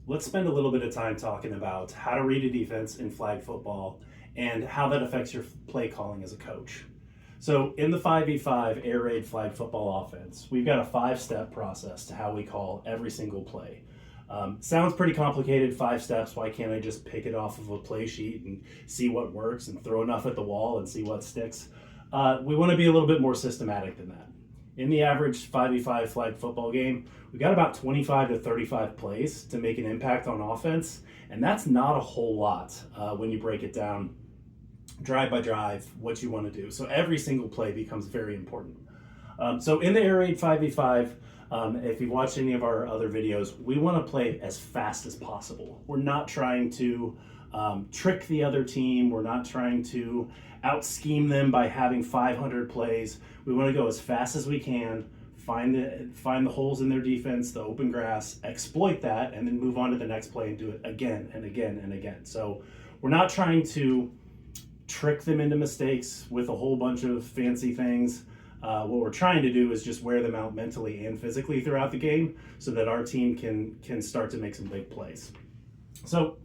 let's spend a little bit of time talking about how to read a defense in flag football and how that affects your play calling as a coach. So in the 5v5 air raid flag football offense, we've got a 5-step process to how we call every single play. Sounds pretty complicated, 5 steps. Why can't I just pick it off of a play sheet and see what works and throw enough at the wall and see what sticks? We want to be a little bit more systematic than that. In the average 5v5 flag football game, we've got about 25 to 35 plays to make an impact on offense, and that's not a whole lot when you break it down drive by drive, what you want to do. So every single play becomes very important. So in the air raid 5v5, if you've watched any of our other videos, we want to play as fast as possible. We're not trying to trick the other team. We're not trying to out-scheme them by having 500 plays. We want to go as fast as we can, find the holes in their defense, the open grass, exploit that, and then move on to the next play and do it again and again and again. So we're not trying to trick them into mistakes with a whole bunch of fancy things. What we're trying to do is just wear them out mentally and physically throughout the game so that our team can start to make some big plays. So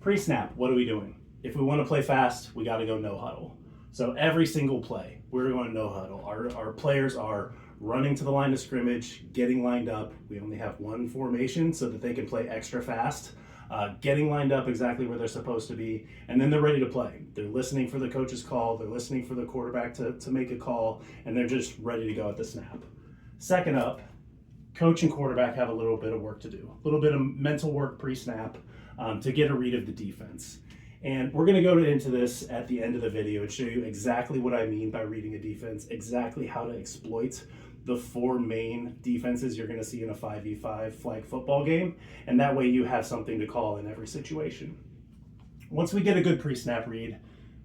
pre-snap, what are we doing? If we want to play fast, we got to go no huddle. So every single play, we're going no huddle. Our players are running to the line of scrimmage, getting lined up. We only have one formation so that they can play extra fast. Getting lined up exactly where they're supposed to be, and then they're ready to play. They're listening for the coach's call, they're listening for the quarterback to make a call, and they're just ready to go at the snap. Second up, coach and quarterback have a little bit of work to do, a little bit of mental work pre-snap to get a read of the defense. And we're going to go into this at the end of the video and show you exactly what I mean by reading a defense, exactly how to exploit the 4 main defenses you're going to see in a 5v5 flag football game, and that way you have something to call in every situation. Once we get a good pre-snap read,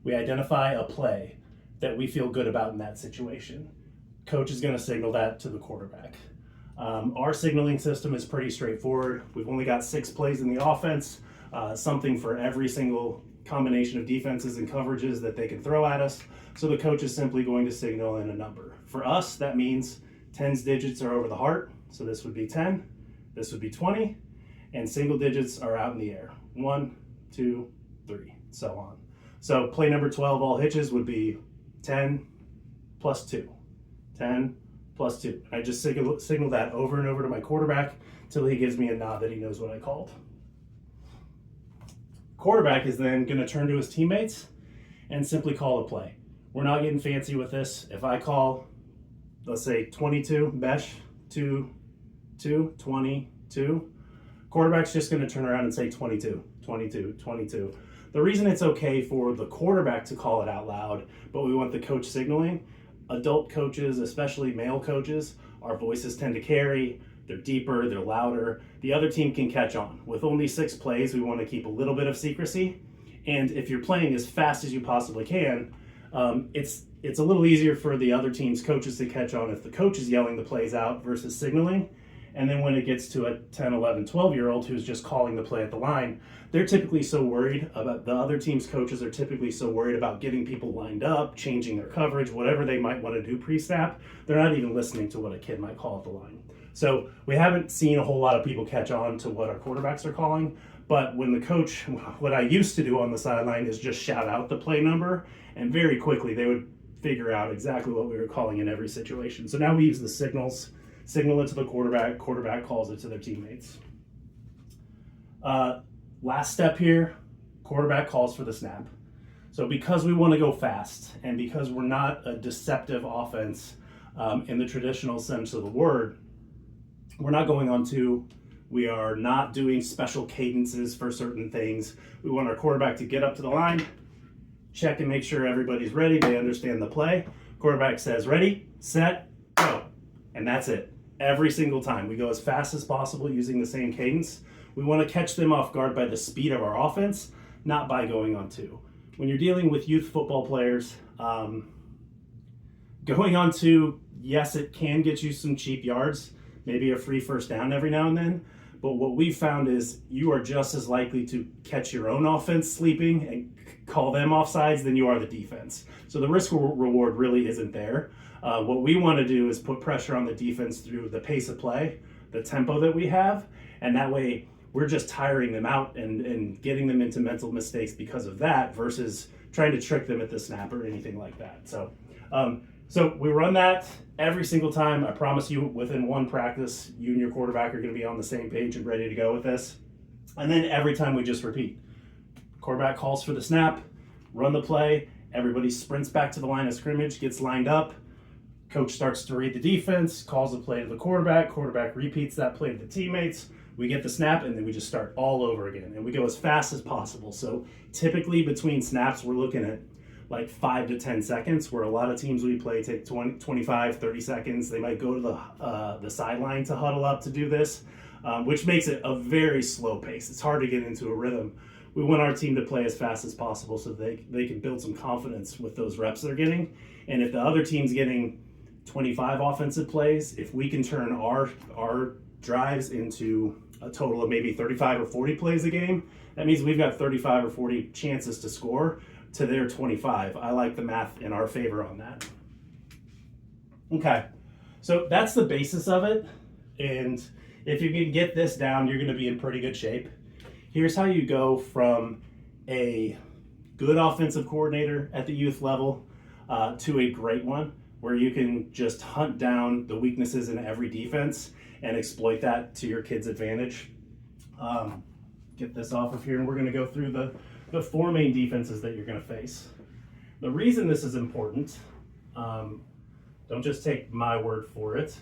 we identify a play that we feel good about in that situation. Coach is going to signal that to the quarterback. Our signaling system is pretty straightforward. We've only got 6 plays in the offense, something for every single combination of defenses and coverages that they can throw at us. So the coach is simply going to signal in a number. For us, that means 10's digits are over the heart. So this would be 10, this would be 20, and single digits are out in the air. 1, 2, 3, so on. So play number 12, all hitches, would be 10 plus 2, 10 plus 2. I just signal that over and over to my quarterback until he gives me a nod that he knows what I called. Quarterback is then going to turn to his teammates and simply call a play. We're not getting fancy with this. If I call, let's say 22, mesh, 2, 22, quarterback's just going to turn around and say 22, 22, 22. The reason it's okay for the quarterback to call it out loud, but we want the coach signaling, adult coaches, especially male coaches, our voices tend to carry. They're deeper, they're louder. The other team can catch on. With only 6 plays, we want to keep a little bit of secrecy. And if you're playing as fast as you possibly can, it's a little easier for the other team's coaches to catch on if the coach is yelling the plays out versus signaling. And then when it gets to a 10, 11, 12-year-old who's just calling the play at the line, they're typically so worried about, the other team's coaches are typically so worried about getting people lined up, changing their coverage, whatever they might want to do pre-snap, they're not even listening to what a kid might call at the line. So we haven't seen a whole lot of people catch on to what our quarterbacks are calling, but when the coach, what I used to do on the sideline is just shout out the play number, and very quickly they would figure out exactly what we were calling in every situation. So now we use the signal it to the quarterback calls it to their teammates. Last step here, quarterback calls for the snap. So because we want to go fast, and because we're not a deceptive offense in the traditional sense of the word, we're not going on 2. We are not doing special cadences for certain things. We want our quarterback to get up to the line, check and make sure everybody's ready, they understand the play. Quarterback says, ready, set, go. And that's it. Every single time. We go as fast as possible using the same cadence. We want to catch them off guard by the speed of our offense, not by going on 2. When you're dealing with youth football players, going on 2, yes, it can get you some cheap yards, maybe a free first down every now and then. But what we've found is you are just as likely to catch your own offense sleeping and call them offsides than you are the defense. So the risk reward really isn't there. What we want to do is put pressure on the defense through the pace of play, the tempo that we have, and that way we're just tiring them out and getting them into mental mistakes because of that versus trying to trick them at the snap or anything like that. So we run that every single time. I promise you, within one practice, you and your quarterback are going to be on the same page and ready to go with this. And then every time we just repeat. Quarterback calls for the snap, run the play, everybody sprints back to the line of scrimmage, gets lined up. Coach starts to read the defense, calls the play to the quarterback repeats that play to the teammates. We get the snap, and then we just start all over again. And we go as fast as possible. So typically between snaps, we're looking at like 5 to 10 seconds, where a lot of teams we play take 20, 25, 30 seconds. They might go to the sideline to huddle up to do this, which makes it a very slow pace. It's hard to get into a rhythm. We want our team to play as fast as possible so they can build some confidence with those reps they're getting. And if the other team's getting 25 offensive plays, if we can turn our drives into a total of maybe 35 or 40 plays a game, that means we've got 35 or 40 chances to score to their 25. I like the math in our favor on that. Okay, so that's the basis of it. And if you can get this down, you're gonna be in pretty good shape. Here's how you go from a good offensive coordinator at the youth level to a great one, where you can just hunt down the weaknesses in every defense and exploit that to your kid's advantage. Get this off of here, and we're gonna go through the 4 main defenses that you're gonna face. The reason this is important, don't just take my word for it.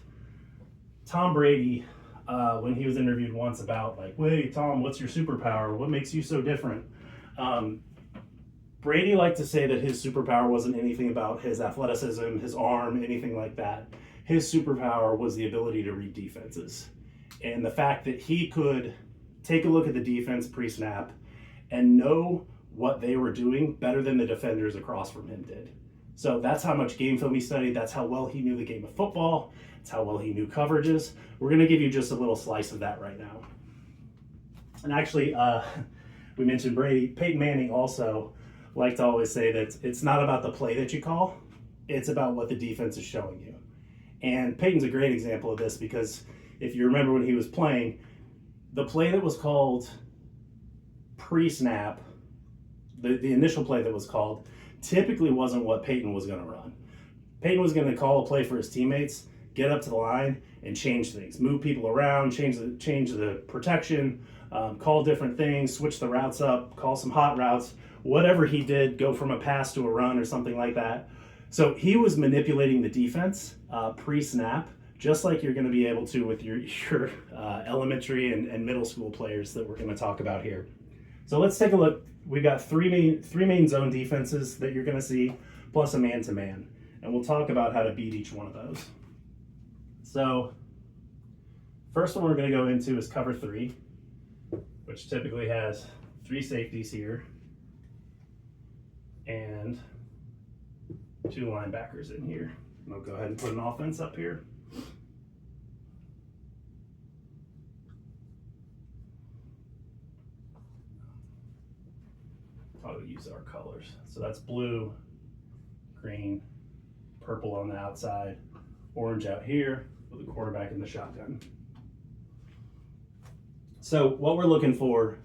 Tom Brady, when he was interviewed once about like, wait, Tom, what's your superpower? What makes you so different? Brady liked to say that his superpower wasn't anything about his athleticism, his arm, anything like that. His superpower was the ability to read defenses. And the fact that he could take a look at the defense pre-snap and know what they were doing better than the defenders across from him did. So that's how much game film he studied. That's how well he knew the game of football. That's how well he knew coverages. We're going to give you just a little slice of that right now. And actually, we mentioned Brady. Peyton Manning also liked to always say that it's not about the play that you call, it's about what the defense is showing you. And Peyton's a great example of this, because if you remember when he was playing, the play that was called pre-snap, the initial play that was called, typically wasn't what Peyton was going to run. Peyton was going to call a play for his teammates, get up to the line, and change things, move people around, change the protection, call different things, switch the routes up, call some hot routes, whatever he did, go from a pass to a run or something like that. So he was manipulating the defense pre-snap, just like you're going to be able to with your elementary and middle school players that we're going to talk about here. So let's take a look. We've got three main zone defenses that you're going to see, plus a man-to-man. And we'll talk about how to beat each one of those. So first one we're going to go into is cover 3, which typically has 3 safeties here and 2 linebackers in here. And I'll go ahead and put an offense up here. I'll use our colors. So that's blue, green, purple on the outside, orange out here with the quarterback in the shotgun. So what we're looking for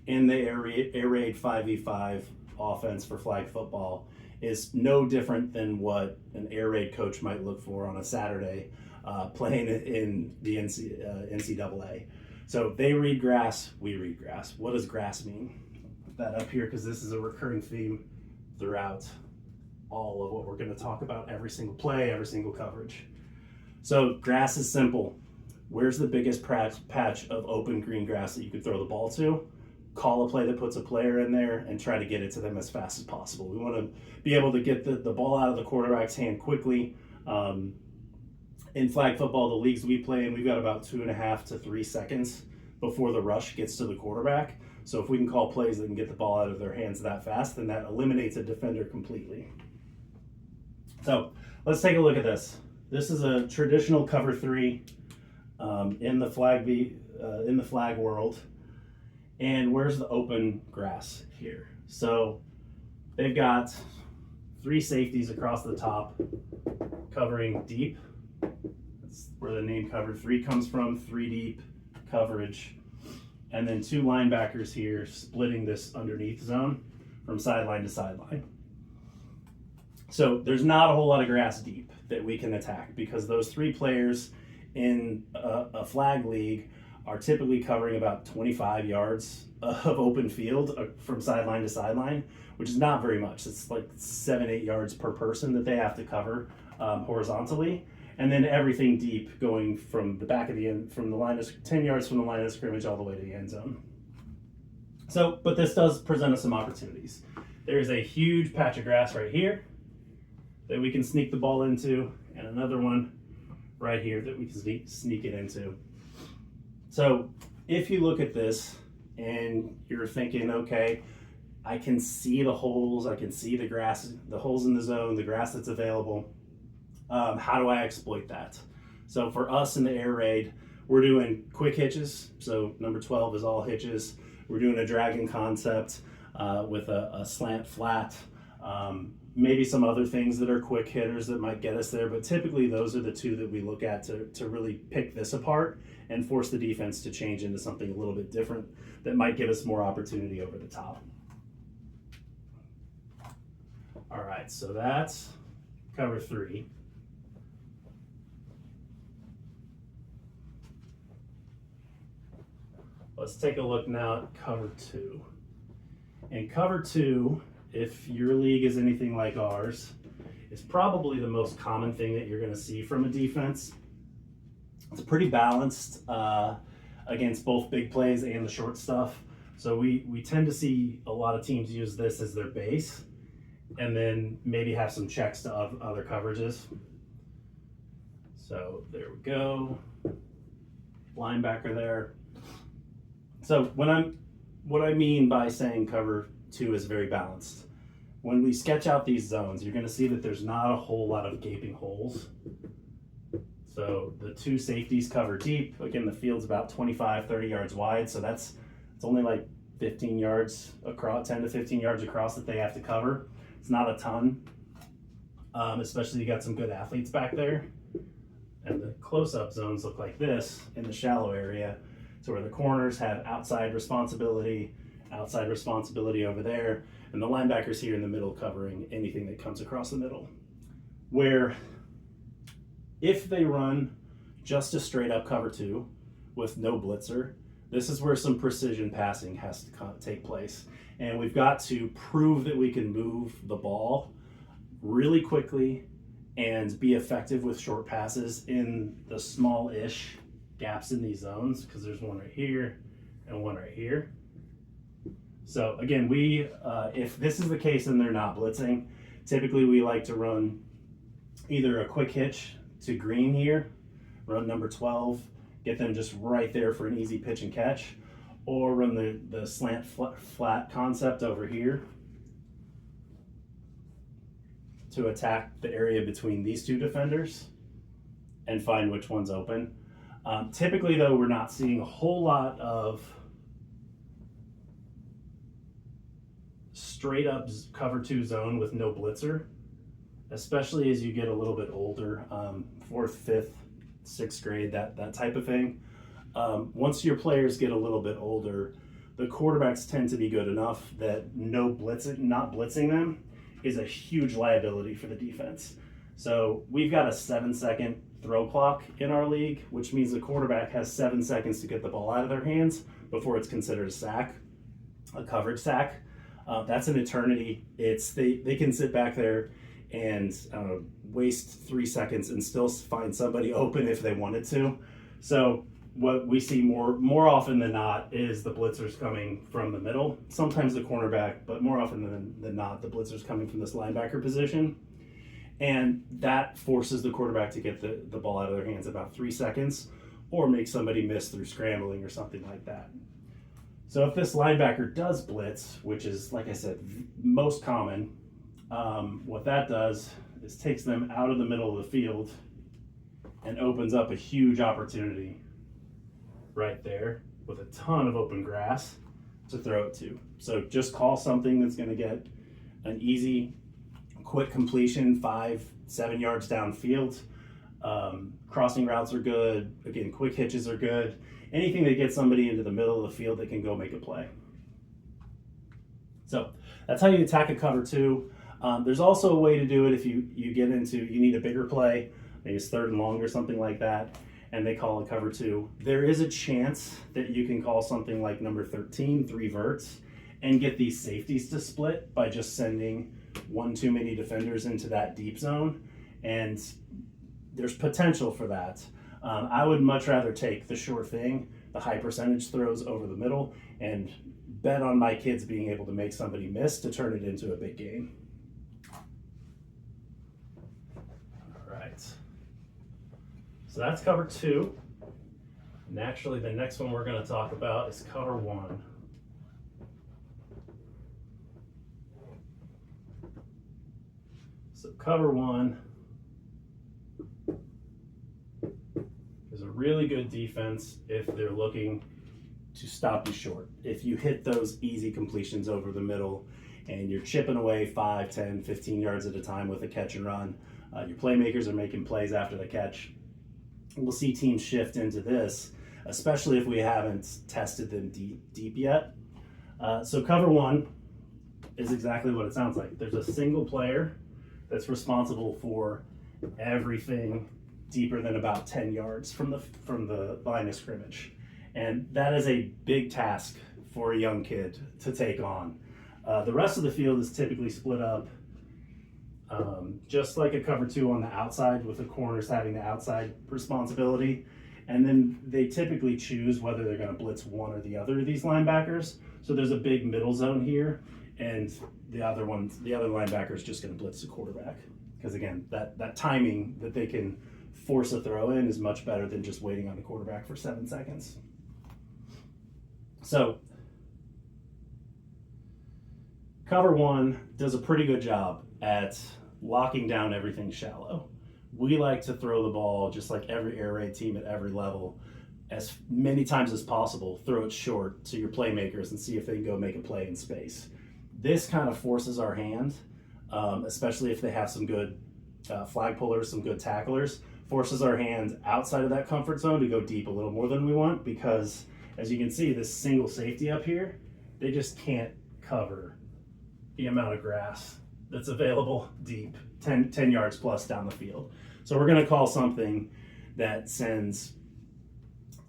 in the air raid 5v5 offense for flag football is no different than what an air raid coach might look for on a Saturday playing in the NCAA. So they read grass, we read grass. What does grass mean? Put that up here because this is a recurring theme throughout all of what we're going to talk about, every single play, every single coverage. So grass is simple. Where's the biggest patch of open green grass that you could throw the ball to? Call a play that puts a player in there and try to get it to them as fast as possible. We want to be able to get the ball out of the quarterback's hand quickly. In flag football, the leagues we play in, we've got about 2.5 to 3 seconds before the rush gets to the quarterback. So if we can call plays that can get the ball out of their hands that fast, then that eliminates a defender completely. So let's take a look at this. This is a traditional cover 3 in the flag world. And where's the open grass here? So they've got 3 safeties across the top covering deep. That's where the name cover 3 comes from, 3 deep coverage. and then 2 linebackers here splitting this underneath zone from sideline to sideline. So there's not a whole lot of grass deep that we can attack because those 3 players in a flag league are typically covering about 25 yards of open field from sideline to sideline, which is not very much. It's like 7-8 yards per person that they have to cover horizontally, and then everything deep going from the back of the end, from the line of 10 yards from the line of scrimmage all the way to the end zone. So, but this does present us some opportunities. There's a huge patch of grass right here that we can sneak the ball into, and another one right here that we can sneak it into. So if you look at this and you're thinking, okay, I can see the holes, I can see the grass, the holes in the zone, the grass that's available. How do I exploit that? So for us in the air raid, we're doing quick hitches. So number 12 is all hitches. We're doing a dragon concept with a slant flat. Maybe some other things that are quick hitters that might get us there, but typically those are the 2 that we look at to really pick this apart and force the defense to change into something a little bit different that might give us more opportunity over the top. All right, so that's cover 3. Let's take a look now at cover 2. In cover 2, if your league is anything like ours, it's probably the most common thing that you're going to see from a defense. It's pretty balanced against both big plays and the short stuff. So we tend to see a lot of teams use this as their base and then maybe have some checks to other coverages. So there we go. Linebacker there. So what I mean by saying cover 2 is very balanced. When we sketch out these zones, you're going to see that there's not a whole lot of gaping holes. So the 2 safeties cover deep. Again, the field's about 25, 30 yards wide. So it's only like 15 yards across, 10 to 15 yards across that they have to cover. It's not a ton, especially you got some good athletes back there. And the close-up zones look like this in the shallow area. So where the corners have outside responsibility over there, and the linebackers here in the middle covering anything that comes across the middle. Where if they run just a straight up cover 2 with no blitzer, this is where some precision passing has to take place. And we've got to prove that we can move the ball really quickly and be effective with short passes in the small-ish gaps in these zones, because there's one right here and one right here. So again, if this is the case and they're not blitzing, typically we like to run either a quick hitch to green here, run number 12, get them just right there for an easy pitch and catch, or run the slant flat concept over here to attack the area between these 2 defenders and find which one's open. Typically though, we're not seeing a whole lot of straight up cover 2 zone with no blitzer, especially as you get a little bit older, 4th, 5th, 6th grade, that type of thing. Once your players get a little bit older, the quarterbacks tend to be good enough that not blitzing them is a huge liability for the defense. So we've got a 7-second throw clock in our league, which means the quarterback has 7 seconds to get the ball out of their hands before it's considered a sack, a coverage sack. That's an eternity. They can sit back there and waste 3 seconds and still find somebody open if they wanted to. So what we see more often than not is the blitzers coming from the middle, sometimes the cornerback, but more often than not, the blitzers coming from this linebacker position. And that forces the quarterback to get the ball out of their hands about 3 seconds, or make somebody miss through scrambling or something like that. So if this linebacker does blitz, which is, like I said, most common, what that does is takes them out of the middle of the field and opens up a huge opportunity right there with a ton of open grass to throw it to. So just call something that's going to get an easy, quick completion, 5-7 yards downfield. Crossing routes are good. Again, quick hitches are good. Anything that gets somebody into the middle of the field that can go make a play. So that's how you attack a cover two. There's also a way to do it if you need a bigger play, maybe it's 3rd and long or something like that, and they call a cover two. There is a chance that you can call something like number 13, 3 verts, and get these safeties to split by just sending one too many defenders into that deep zone, and there's potential for that. I would much rather take the sure thing, the high percentage throws over the middle, and bet on my kids being able to make somebody miss to turn it into a big game. All right. So that's cover two. And actually, the next one we're going to talk about is cover one. So cover one is a really good defense if they're looking to stop you short. If you hit those easy completions over the middle and you're chipping away 5, 10, 15 yards at a time with a catch and run, your playmakers are making plays after the catch. We'll see teams shift into this, especially if we haven't tested them deep yet. So cover one is exactly what it sounds like. There's a single player that's responsible for everything deeper than about 10 yards from the line of scrimmage. And that is a big task for a young kid to take on. The rest of the field is typically split up just like a cover two on the outside, with the corners having the outside responsibility. And then they typically choose whether they're going to blitz one or the other of these linebackers. So there's a big middle zone here, and the other linebacker is just going to blitz the quarterback. Because again, that timing that they can force a throw in is much better than just waiting on the quarterback for 7 seconds. So cover one does a pretty good job at locking down everything shallow. We like to throw the ball, just like every air raid team at every level, as many times as possible. Throw it short to your playmakers and see if they can go make a play in space. This kind of forces our hand, especially if they have some good flag pullers, some good tacklers, forces our hand outside of that comfort zone to go deep a little more than we want, because as you can see, this single safety up here, they just can't cover the amount of grass that's available deep, 10 yards plus down the field. So we're going to call something that sends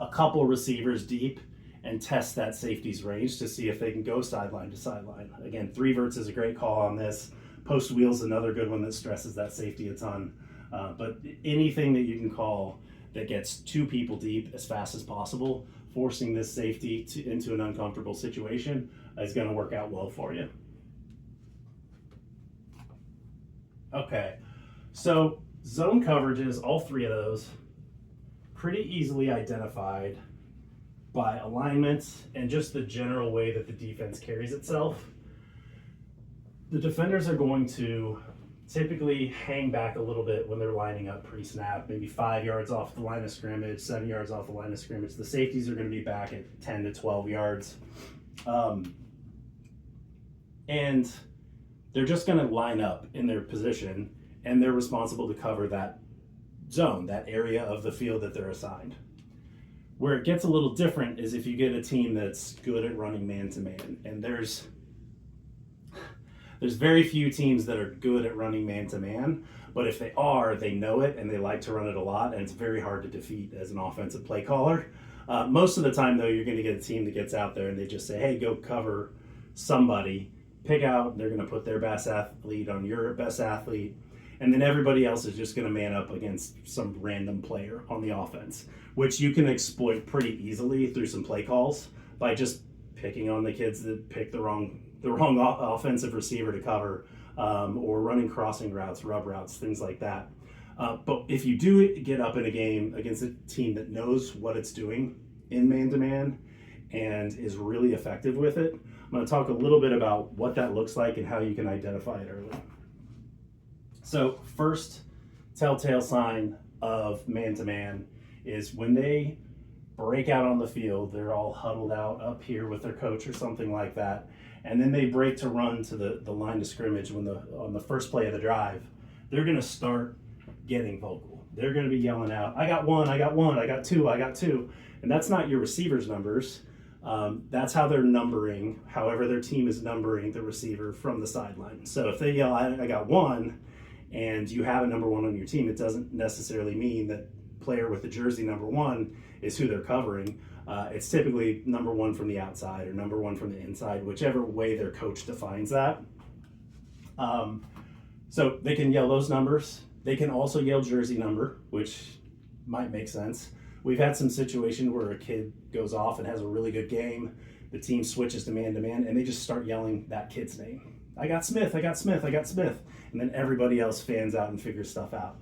a couple receivers deep and test that safety's range to see if they can go sideline to sideline. Again, 3 verts is a great call on this. Post wheel's another good one that stresses that safety a ton. But anything that you can call that gets 2 people deep as fast as possible, forcing this safety into an uncomfortable situation, is going to work out well for you. Okay, so zone coverages, all 3 of those, pretty easily identified by alignment and just the general way that the defense carries itself. The defenders are going to typically hang back a little bit when they're lining up pre-snap, maybe 5 yards off the line of scrimmage, 7 yards off the line of scrimmage. The safeties are going to be back at 10 to 12 yards. And they're just going to line up in their position, and they're responsible to cover that zone, that area of the field that they're assigned. Where it gets a little different is if you get a team that's good at running man-to-man, and there's very few teams that are good at running man-to-man, but if they are, they know it and they like to run it a lot, and it's very hard to defeat as an offensive play caller. Most of the time, though, you're going to get a team that gets out there and they just say, hey, go cover somebody, pick out, they're going to put their best athlete on your best athlete, and then everybody else is just going to man up against some random player on the offense, which you can exploit pretty easily through some play calls by just picking on the kids that pick the wrong offensive receiver to cover, or running crossing routes, rub routes, things like that. But if you do get up in a game against a team that knows what it's doing in man-to-man and is really effective with it, I'm going to talk a little bit about what that looks like and how you can identify it early. So first telltale sign of man-to-man is when they break out on the field, they're all huddled out up here with their coach or something like that, and then they break to run to the line of scrimmage on the first play of the drive. They're going to start getting vocal. they're going to be yelling out, I got one, I got one, I got two, I got two. And that's not your receivers' numbers. That's how they're numbering, however their team is numbering the receiver from the sideline. So if they yell, I got one, and you have a number one on your team, it doesn't necessarily mean that player with the jersey number one is who they're covering. It's typically number one from the outside or number one from the inside, whichever way their coach defines that. So they can yell those numbers. They can also yell jersey number, which might make sense. We've had some situation where a kid goes off and has a really good game. The team switches to man, and they just start yelling that kid's name. I got Smith, I got Smith, I got Smith. And then everybody else fans out and figures stuff out.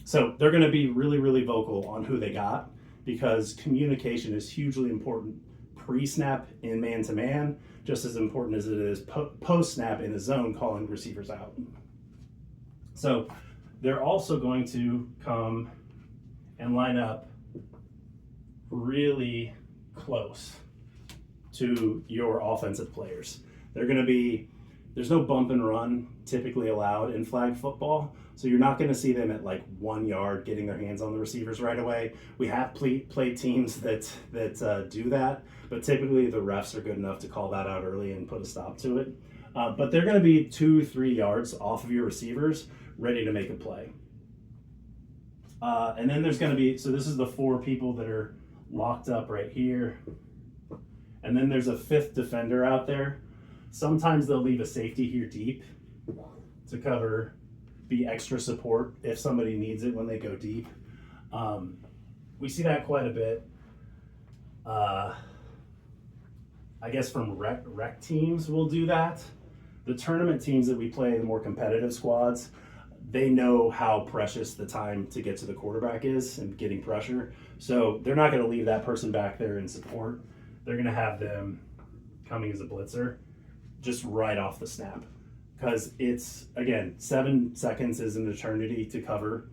So they're going to be really, really vocal on who they got, because communication is hugely important pre-snap in man-to-man, just as important as it is post-snap in a zone calling receivers out. So they're also going to come and line up really close to your offensive players. They're going to be, there's no bump and run typically allowed in flag football, so you're not going to see them at like 1 yard getting their hands on the receivers right away. We have played teams that do that, but typically the refs are good enough to call that out early and put a stop to it. But they're going to be 2-3 yards off of your receivers, ready to make a play. And then there's going to be, so this is the 4 people that are locked up right here. And then there's a 5th defender out there. Sometimes they'll leave a safety here deep to cover, be extra support if somebody needs it when they go deep. We see that quite a bit. I guess from rec teams will do that. The tournament teams that we play, the more competitive squads, they know how precious the time to get to the quarterback is and getting pressure. So they're not going to leave that person back there in support. They're going to have them coming as a blitzer just right off the snap. Because it's, again, 7 seconds is an eternity to cover.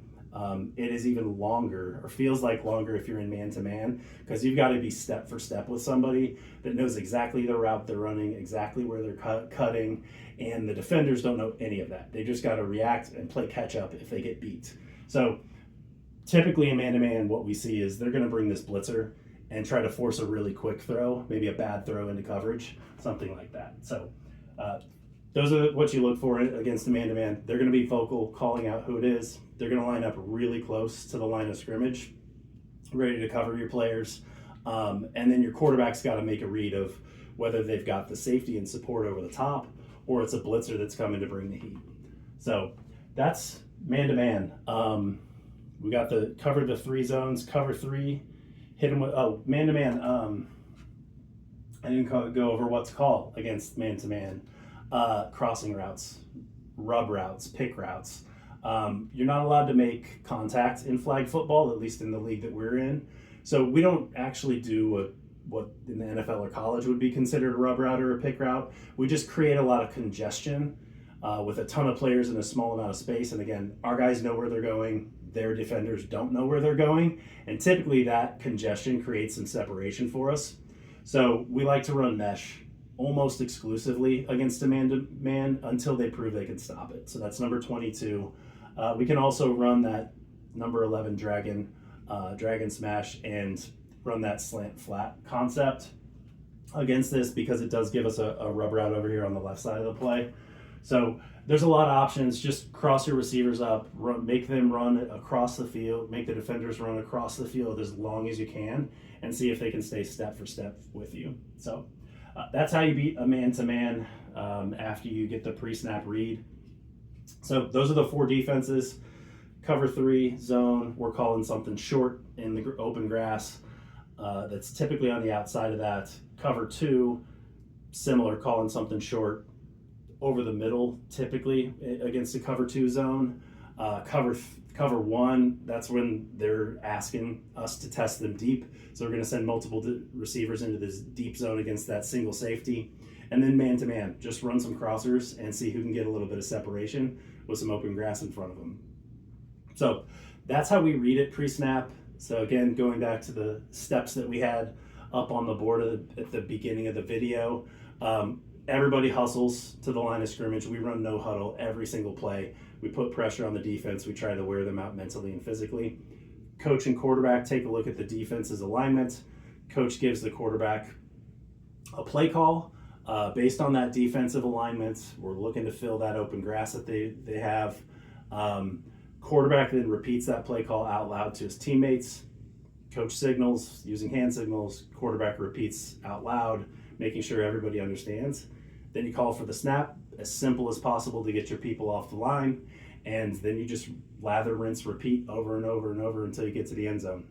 It is even longer, or feels like longer if you're in man-to-man, because you've got to be step for step with somebody that knows exactly the route they're running, exactly where they're cutting, and the defenders don't know any of that. They just got to react and play catch-up if they get beat. So typically in man-to-man, what we see is they're going to bring this blitzer and try to force a really quick throw, maybe a bad throw into coverage, something like that. So those are what you look for against the man-to-man. They're going to be vocal, calling out who it is. They're going to line up really close to the line of scrimmage, ready to cover your players. And then your quarterback's got to make a read of whether they've got the safety and support over the top, or it's a blitzer that's coming to bring the heat. So that's man-to-man. We got covered the 3 zones, cover 3, hit them with, man-to-man. I didn't go over what's called against man-to-man. Crossing routes, rub routes, pick routes. You're not allowed to make contact in flag football, at least in the league that we're in. So we don't actually do what in the NFL or college would be considered a rub route or a pick route. We just create a lot of congestion with a ton of players in a small amount of space. And again, our guys know where they're going. Their defenders don't know where they're going. And typically that congestion creates some separation for us. So we like to run mesh almost exclusively against a man-to-man until they prove they can stop it. So that's number 22. We can also run that number 11 dragon smash and run that slant flat concept against this, because it does give us a rub route over here on the left side of the play. So there's a lot of options. Just cross your receivers up, make them run across the field, make the defenders run across the field as long as you can, and see if they can stay step for step with you. So that's how you beat a man-to-man after you get the pre-snap read. So those are the 4 defenses. Cover 3, zone, we're calling something short in the open grass. That's typically on the outside of that. Cover 2, similar, calling something short over the middle, typically against the cover 2 zone. Cover 1, that's when they're asking us to test them deep. So we're going to send multiple receivers into this deep zone against that single safety. And then man-to-man, just run some crossers and see who can get a little bit of separation with some open grass in front of them. So that's how we read it pre-snap. So again, going back to the steps that we had up on the board at the beginning of the video, everybody hustles to the line of scrimmage. We run no huddle every single play. We put pressure on the defense. We try to wear them out mentally and physically. Coach and quarterback take a look at the defense's alignment. Coach gives the quarterback a play call based on that defensive alignment. We're looking to fill that open grass that they have. Quarterback then repeats that play call out loud to his teammates. Coach signals using hand signals. Quarterback repeats out loud, making sure everybody understands. Then you call for the snap, as simple as possible to get your people off the line. And then you just lather, rinse, repeat over and over and over until you get to the end zone.